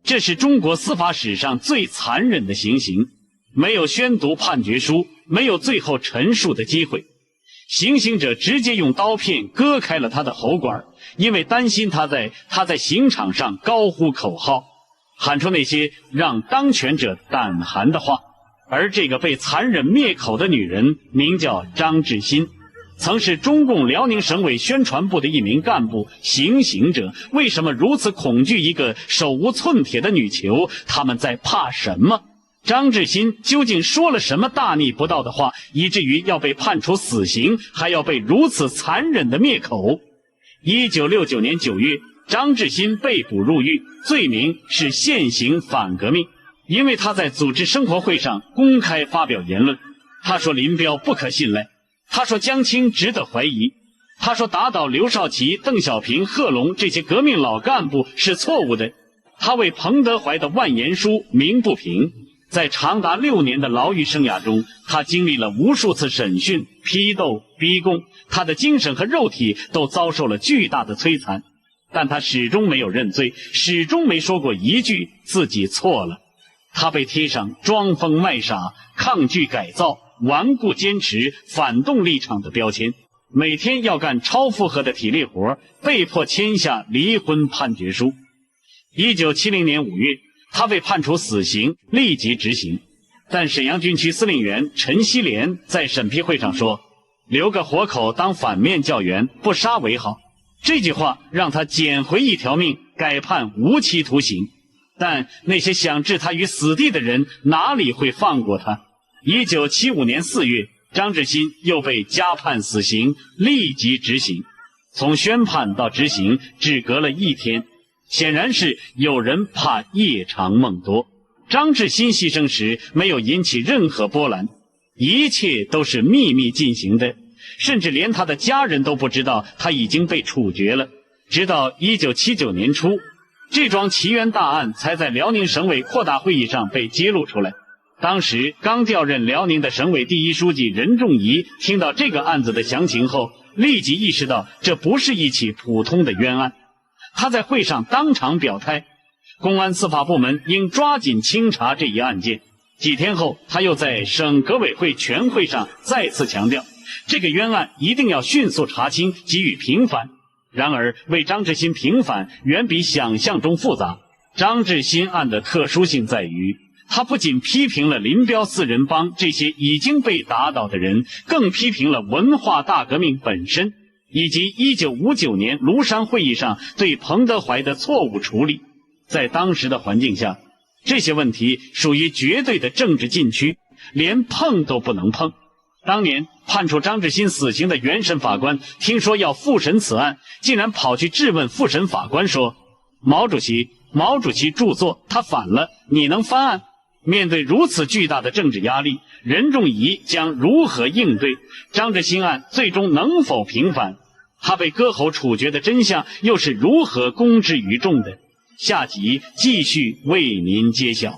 這是中國司法史上最殘忍的行刑，沒有宣讀判決書，沒有最後陳述的機會。行刑者直接用刀片割開了他的喉管，因為擔心他在刑場上高呼口號，喊出那些讓當權者膽寒的话。而這個被殘忍滅口的女人名叫張志新，曾是中共辽寧省委宣傳部的一名幹部。行刑者為什麼如此恐懼一個手無寸鐵的女囚？他們在怕什麼？張志新究竟說了什麼大逆不道的話，以至於要被判處死刑，還要被如此殘忍的滅口？1969年9月，张志新被捕入獄，罪名是现行反革命。因为他在组织生活会上公開發表言論，他說林彪不可信賴，他說江青值得懷疑，他說打倒劉少奇、鄧小平、賀龍這些革命老幹部是錯誤的，他為彭德懷的萬言書鳴不平。在長達6年的牢獄生涯中，他經歷了無數次審訊、批鬥、逼供，他的精神和肉體都遭受了巨大的摧殘，但他始終沒有認罪，始終沒說過一句自己錯了。他被貼上裝瘋賣傻、抗拒改造、頑固堅持、反動立場的標籤，每天要幹超負荷的體力活，被迫簽下離婚判決書。1970年5月，他被判處死刑，立即執行。但瀋陽軍區司令員陳錫聯在審批會上說：“留個活口當反面教員，不殺為好。”這句話讓他撿回一條命，改判無期徒刑。但那些想置他於死地的人哪裡會放過他？1975年4月，張志新又被加判死刑，立即執行。從宣判到執行只隔了1天，顯然是有人怕夜長夢多。張志新犧牲時沒有引起任何波瀾，一切都是秘密進行的，甚至連他的家人都不知道他已經被處決了。直到1979年初，這樁奇冤大案才在遼寧省委擴大會議上被揭露出來。當時剛調任遼寧的省委第一書記任仲夷聽到這個案子的詳情後，立即意識到這不是一起普通的冤案。他在會上當場表態，公安司法部門應抓緊清查這一案件。幾天後，他又在省革委會全會上再次強調，這個冤案一定要迅速查清，給予平反。然而，為張志新平反遠比想象中複雜。張志新案的特殊性在於，他不僅批評了林彪4人幫這些已經被打倒的人，更批評了文化大革命本身，以及1959年廬山會議上對彭德懷的錯誤處理。在當時的環境下，這些問題屬於絕對的政治禁區，連碰都不能碰。當年判處張志新死刑的原審法官聽說要複審此案，竟然跑去質問複審法官說：“毛主席著作他反了，你能翻案？”面對如此巨大的政治壓力，任仲夷將如何應對？張志新案最終能否平反？他被割喉處決的真相又是如何公之於眾的？下集繼續為您揭曉。